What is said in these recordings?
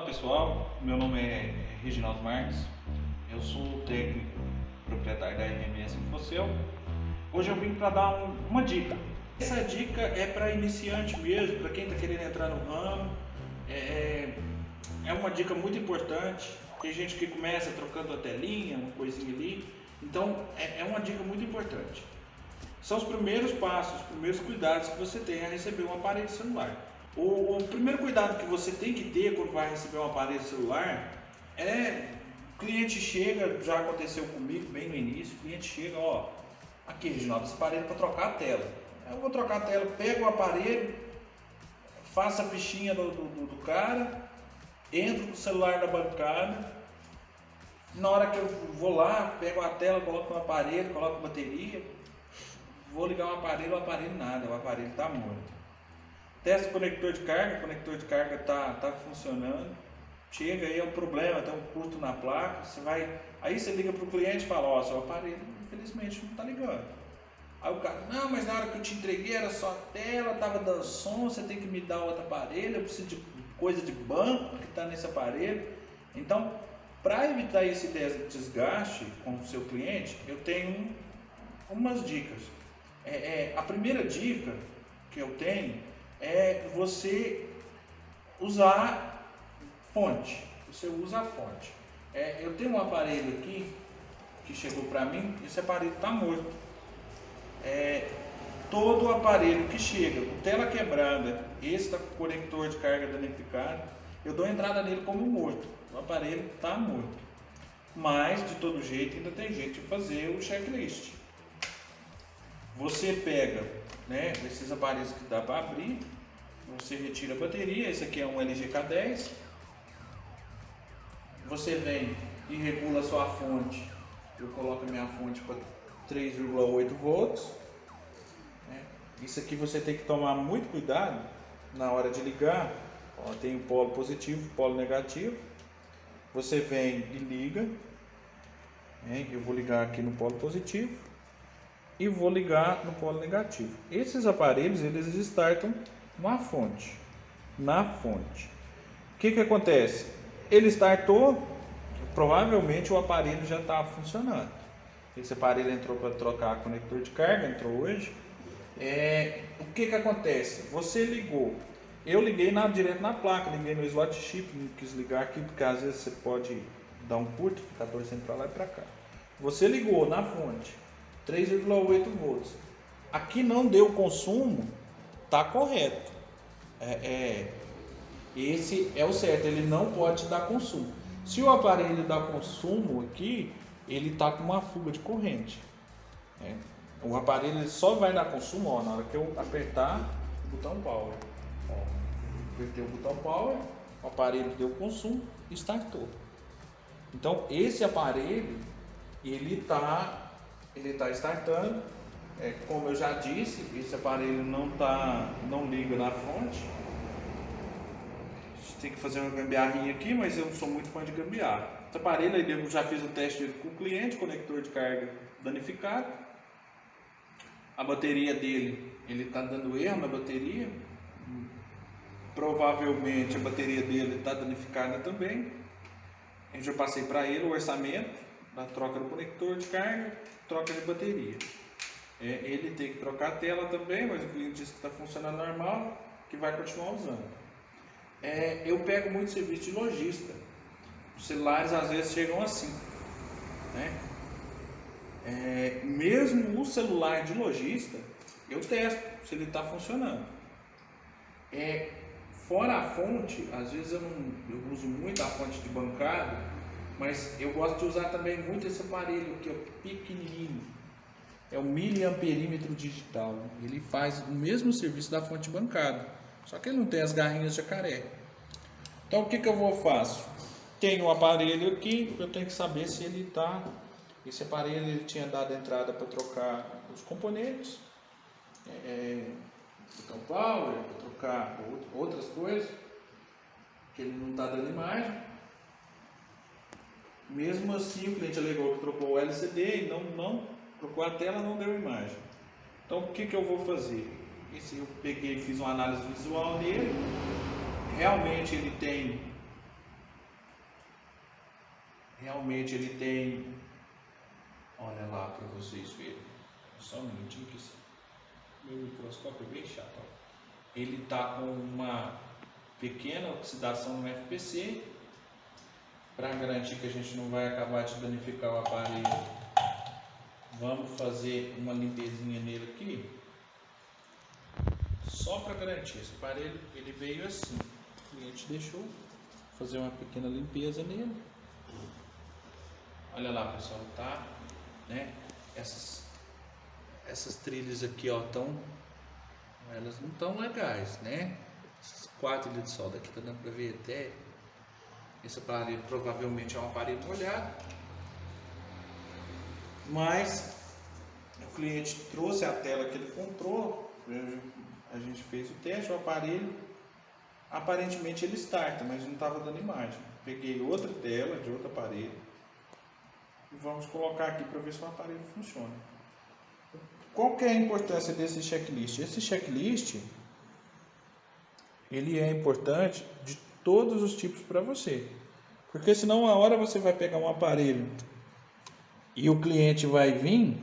pessoal, meu nome é Reginaldo Marques, eu sou técnico proprietário da RMS Infocel. Hoje eu vim para dar uma dica. Essa dica é para iniciante mesmo, para quem está querendo entrar no ramo. É uma dica muito importante. Tem gente que começa trocando a telinha, uma coisinha ali. Então é uma dica muito importante. São os primeiros passos, os primeiros cuidados que você tem a receber um aparelho celular. O primeiro cuidado que você tem que ter quando vai receber um aparelho celular é: o cliente chega, já aconteceu comigo bem no início, o cliente chega, ó, aqui Reginaldo, esse aparelho para trocar a tela. Eu vou trocar a tela, pego o aparelho, faço a fichinha do cara, entro no celular da bancada, na hora que eu vou lá, pego a tela, coloco no aparelho, coloco bateria, vou ligar o aparelho nada, o aparelho está morto. Testa o conector de carga está funcionando. Chega aí, é um problema, tem um curto na placa. Aí você liga para o cliente e fala: ó, seu aparelho infelizmente não está ligando. Aí o cara: não, mas na hora que eu te entreguei era só a tela, estava dando som, você tem que me dar outro aparelho, eu preciso de coisa de banco que está nesse aparelho. Então, para evitar esse desgaste com o seu cliente, eu tenho umas dicas. A primeira dica que eu tenho é você usar fonte. Você usa a fonte. Eu tenho um aparelho aqui que chegou para mim, esse aparelho está morto. Todo aparelho que chega com tela quebrada, esse está com conector de carga danificado, eu dou entrada nele como morto. O aparelho está morto. Mas de todo jeito ainda tem jeito de fazer o checklist. Você pega, né, esses aparelhos que dá para abrir, você retira a bateria. Esse aqui é um LG K10. Você vem e regula a sua fonte. Eu coloco a minha fonte para 3,8 volts. Isso aqui você tem que tomar muito cuidado na hora de ligar. Ó, tem o polo positivo, o polo negativo. Você vem e liga. Eu vou ligar aqui no polo positivo e vou ligar no polo negativo. Esses aparelhos, eles startam na fonte. O que acontece? Ele startou, provavelmente o aparelho já está funcionando. Esse aparelho entrou para trocar conector de carga, entrou hoje. O que acontece? Você ligou. Eu liguei direto na placa, liguei no slot chip, não quis ligar aqui porque às vezes você pode dar um curto, ficar torcendo para lá e para cá. Você ligou na fonte, 3,8 volts. Aqui não deu consumo, tá correto. Esse é o certo, ele não pode dar consumo. Se o aparelho dá consumo aqui, ele está com uma fuga de corrente. O aparelho ele só vai dar consumo, ó, na hora que eu apertar o botão power. Apertei o botão power, o aparelho deu consumo e startou. Então esse aparelho ele está startando. Como eu já disse, esse aparelho não liga na fonte. Tem que fazer uma gambiarrinha aqui, mas eu não sou muito fã de gambiarra. Esse aparelho eu já fiz o teste com o cliente, conector de carga danificado. A bateria dele, ele está dando erro na bateria. Provavelmente a bateria dele está danificada também. Eu já passei para ele o orçamento da troca do conector de carga, troca de bateria. Ele tem que trocar a tela também, mas o cliente disse que está funcionando normal, que vai continuar usando. Eu pego muito serviço de lojista. Os celulares às vezes chegam assim, né? Mesmo o celular de lojista, eu testo se ele está funcionando. Fora a fonte, às vezes eu uso muito a fonte de bancada, mas eu gosto de usar também muito esse aparelho aqui, ó, pequenininho. É o miliamperímetro digital. Ele faz o mesmo serviço da fonte bancada, só que ele não tem as garrinhas de jacaré. Então o que eu faço? Tenho um aparelho aqui, eu tenho que saber se ele está. Esse aparelho ele tinha dado entrada para trocar os componentes, botão power, para trocar outras coisas, que ele não está dando imagem. Mesmo assim o cliente alegou que trocou o LCD e não trocou a tela, não deu imagem. Então o que eu vou fazer? Eu peguei e fiz uma análise visual nele. Realmente ele tem realmente ele tem, olha lá para vocês verem, só um minutinho que meu microscópio é bem chato, ó. Ele está com uma pequena oxidação no FPC. Para garantir que a gente não vai acabar de danificar o aparelho, vamos fazer uma limpezinha nele aqui, só para garantir. Esse aparelho ele veio assim, o cliente deixou fazer uma pequena limpeza nele. Olha lá, pessoal, tá, né? Essas trilhas aqui, ó, elas não estão legais, né? Esses 4 litros de solda aqui, tá dando para ver até. Esse aparelho provavelmente é um aparelho molhado, mas o cliente trouxe a tela que ele comprou, a gente fez o teste, o aparelho aparentemente ele starta, mas não estava dando imagem. Peguei outra tela de outro aparelho e vamos colocar aqui para ver se o aparelho funciona. Qual que é a importância desse checklist? Esse checklist ele é importante de todos os tipos para você, porque senão uma hora você vai pegar um aparelho e o cliente vai vir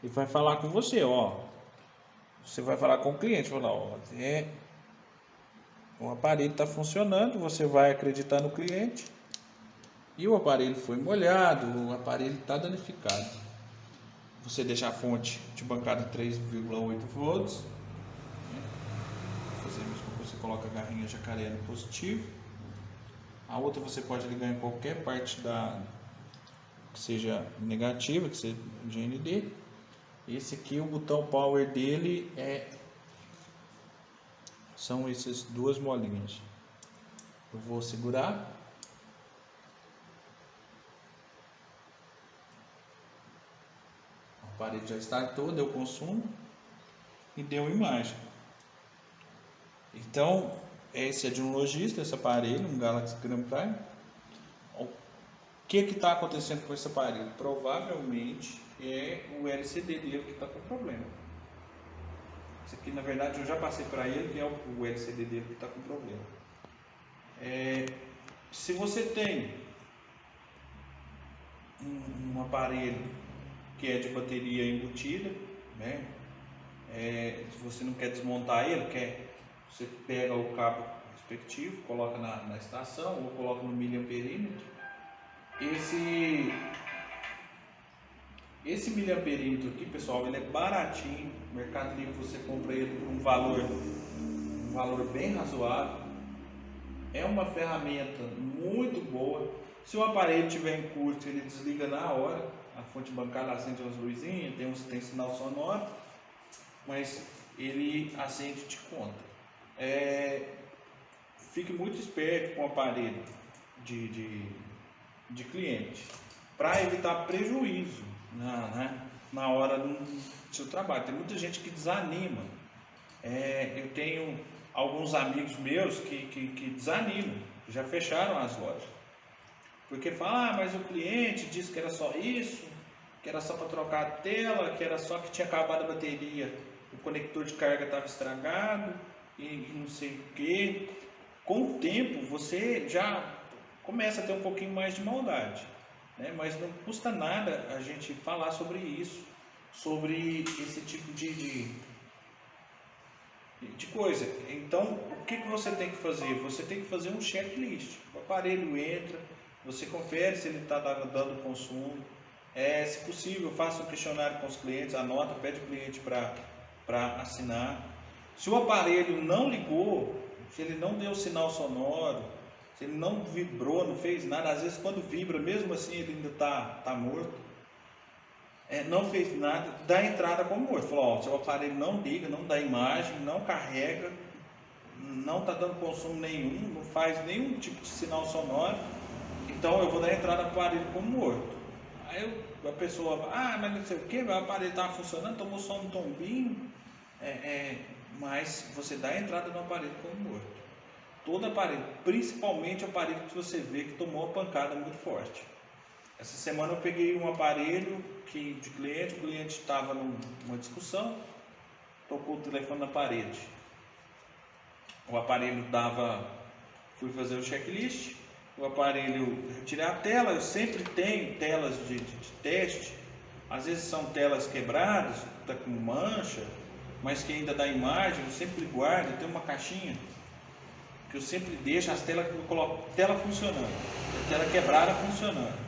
e vai falar com você, ó, você vai falar com o cliente, falar, ó, o aparelho está funcionando, você vai acreditar no cliente e o aparelho foi molhado, o aparelho está danificado. Você deixa a fonte de bancada 3,8 volts, você coloca a garrinha jacaré no positivo. A outra você pode ligar em qualquer parte que seja negativa, que seja GND. Esse aqui, o botão power dele são essas duas molinhas. Eu vou segurar. O aparelho já startou, deu consumo e deu imagem. Então, esse é de um lojista, esse aparelho, um Galaxy Grand Prime. O que está acontecendo com esse aparelho? Provavelmente é o LCD dele que está com problema. Esse aqui, na verdade, eu já passei para ele, que é o LCD dele que está com problema. Se você tem um aparelho que é de bateria embutida, né? Se você não quer desmontar ele, você pega o cabo respectivo, coloca na estação ou coloca no miliamperímetro. Esse miliamperímetro aqui, pessoal, ele é baratinho. No Mercado Livre você compra ele por um valor bem razoável. É uma ferramenta muito boa. Se o aparelho estiver em curto, ele desliga na hora. A fonte bancária acende umas luzinhas, tem sinal sonoro, mas ele acende de conta. Fique muito esperto com o aparelho de cliente, para evitar prejuízo na hora do seu trabalho. Tem muita gente que desanima. Eu tenho alguns amigos meus que desanimam, já fecharam as lojas, porque falam, mas o cliente disse que era só isso, que era só para trocar a tela, que era só que tinha acabado a bateria, o conector de carga estava estragado e não sei o que. Com o tempo você já começa a ter um pouquinho mais de maldade, né? Mas não custa nada a gente falar sobre isso, sobre esse tipo de coisa. Então, o que você tem que fazer? Você tem que fazer um checklist. O aparelho entra, você confere se ele está dando consumo. Se possível, faça um questionário com os clientes, anota, pede o cliente para assinar. Se o aparelho não ligou, se ele não deu sinal sonoro, se ele não vibrou, não fez nada, às vezes quando vibra, mesmo assim ele ainda está morto, não fez nada, dá entrada como morto. Falou, seu aparelho não liga, não dá imagem, não carrega, não está dando consumo nenhum, não faz nenhum tipo de sinal sonoro, então eu vou dar entrada para o aparelho como morto. Aí a pessoa, mas não sei o que, o aparelho estava funcionando, tomou só um tombinho, mas você dá entrada no aparelho como morto. Todo aparelho, principalmente o aparelho que você vê que tomou uma pancada muito forte. Essa semana eu peguei um aparelho de cliente, o cliente estava numa discussão, tocou o telefone na parede. O aparelho fui fazer o checklist, o aparelho, retirar a tela. Eu sempre tenho telas de teste, às vezes são telas quebradas, está com mancha, mas que ainda dá imagem, eu sempre guardo. Eu tenho uma caixinha que eu sempre deixo as telas, eu coloco tela funcionando, a tela quebrada funcionando,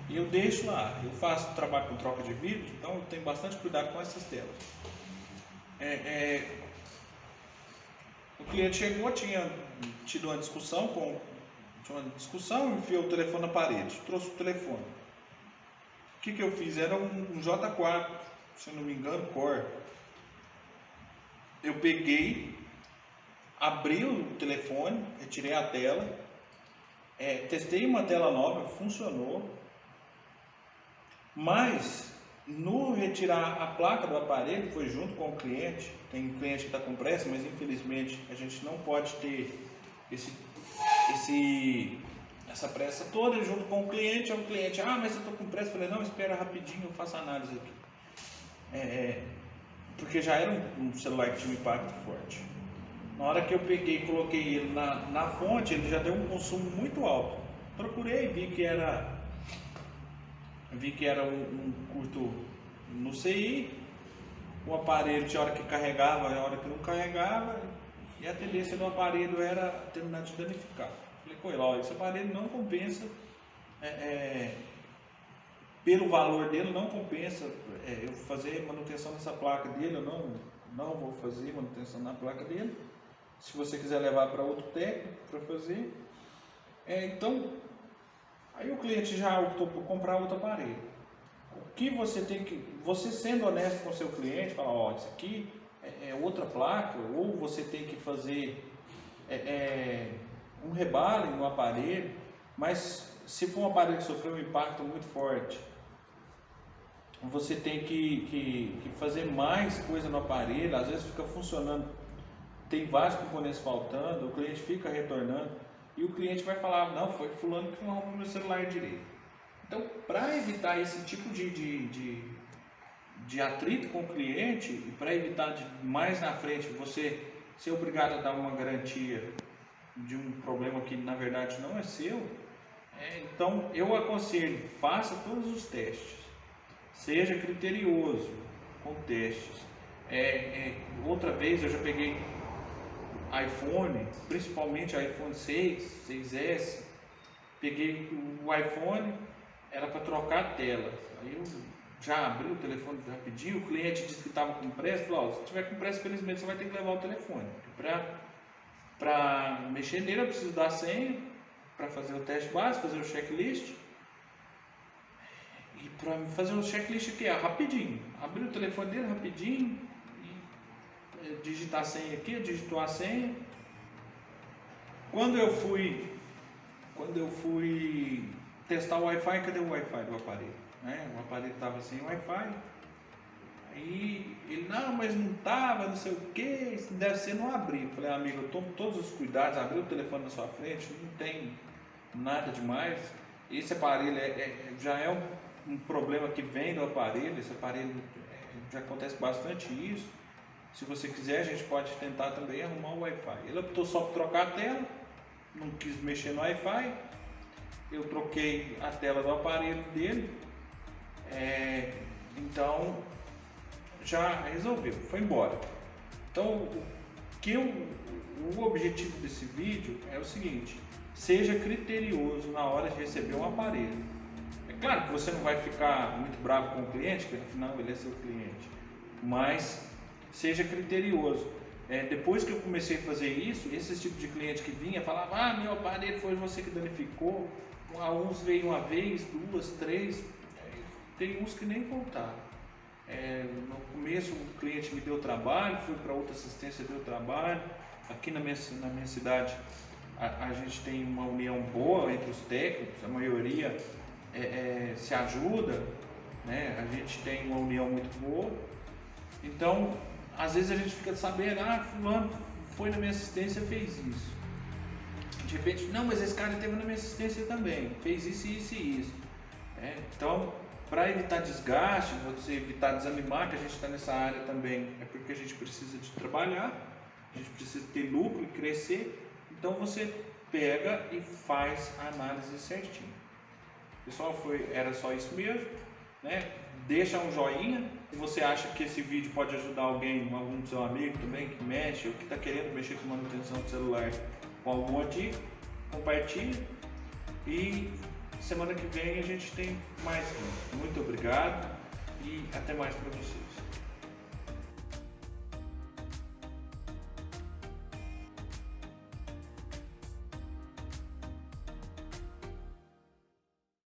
e eu deixo lá. Eu faço trabalho com troca de vídeo, então eu tenho bastante cuidado com essas telas. O cliente chegou, tinha tido uma discussão, enfiou o telefone na parede, trouxe o telefone. O que eu fiz? Era um J4, se não me engano, Core. Eu peguei, abri o telefone, retirei a tela, testei uma tela nova, funcionou, mas no retirar a placa do aparelho, foi junto com o cliente. Tem cliente que está com pressa, mas infelizmente a gente não pode ter essa pressa toda junto com o cliente. É o cliente, mas eu estou com pressa. Eu falei, não, espera rapidinho, eu faço a análise aqui. Porque já era um celular que tinha um impacto forte. Na hora que eu peguei e coloquei ele na fonte, ele já deu um consumo muito alto. Procurei, vi que era um curto no CI. O aparelho tinha hora que carregava, tinha hora que não carregava, e a tendência do aparelho era terminar de danificar. Falei com ele, esse aparelho não compensa, pelo valor dele não compensa eu fazer manutenção nessa placa dele. Eu não vou fazer manutenção na placa dele. Se você quiser levar para outro técnico para fazer, então aí o cliente já optou por comprar outro aparelho. O que você sendo honesto com o seu cliente, falar, isso aqui é outra placa, ou você tem que fazer um rebale no aparelho. Mas se for um aparelho que sofreu um impacto muito forte, você tem que fazer mais coisa no aparelho. Às vezes fica funcionando, tem vários componentes faltando, o cliente fica retornando, e o cliente vai falar, não, foi fulano que não arrumou meu celular direito. Então, para evitar esse tipo de atrito com o cliente, e para evitar de mais na frente você ser obrigado a dar uma garantia de um problema que na verdade não é seu, então eu aconselho, faça todos os testes, seja criterioso com testes. Outra vez eu já peguei iPhone, principalmente iPhone 6, 6S, peguei o iPhone, era para trocar a tela, aí eu já abri o telefone rapidinho. O cliente disse que estava com pressa, falou, se tiver com pressa, felizmente você vai ter que levar o telefone. Para mexer nele eu preciso dar a senha, para fazer o teste básico, fazer o checklist. E para fazer o checklist aqui rapidinho, abrir o telefone dele rapidinho, e digitar a senha aqui, digitou a senha. Quando eu fui testar o Wi-Fi, cadê o Wi-Fi do aparelho? O aparelho estava sem Wi-Fi. Aí ele, não, mas não estava, não sei o que, deve ser não abrir. Falei, amigo, eu tomo todos os cuidados, abri o telefone na sua frente, não tem nada demais. Esse aparelho já é um problema que vem do aparelho. Esse aparelho já acontece bastante isso. Se você quiser, a gente pode tentar também arrumar o Wi-Fi. Ele optou só por trocar a tela, não quis mexer no Wi-Fi. Eu troquei a tela do aparelho dele, então já resolveu, foi embora. Então o objetivo desse vídeo é o seguinte: seja criterioso na hora de receber um aparelho. É claro que você não vai ficar muito bravo com o cliente, porque afinal ele é seu cliente, mas seja criterioso. Depois que eu comecei a fazer isso, esse tipo de cliente que vinha falava, meu aparelho foi você que danificou. Uns veio uma vez, 2, 3, tem uns que nem voltaram. No começo o cliente me deu trabalho, fui para outra assistência, deu trabalho. Aqui na minha cidade a gente tem uma união boa entre os técnicos, a maioria se ajuda, né? A gente tem uma união muito boa. Então, às vezes a gente fica sabendo, fulano foi na minha assistência e fez isso. De repente, não, mas esse cara esteve na minha assistência também, fez isso, isso e isso. Então, para evitar desgaste, você evitar desanimar, que a gente está nessa área também, é porque a gente precisa de trabalhar, a gente precisa ter lucro e crescer. Então você pega e faz a análise certinho. Pessoal, era só isso mesmo, né? Deixa um joinha. Se você acha que esse vídeo pode ajudar alguém, algum do seu amigo também que mexe ou que está querendo mexer com manutenção do celular com alguma dica, compartilha. E semana que vem a gente tem mais. Muito obrigado e até mais para vocês.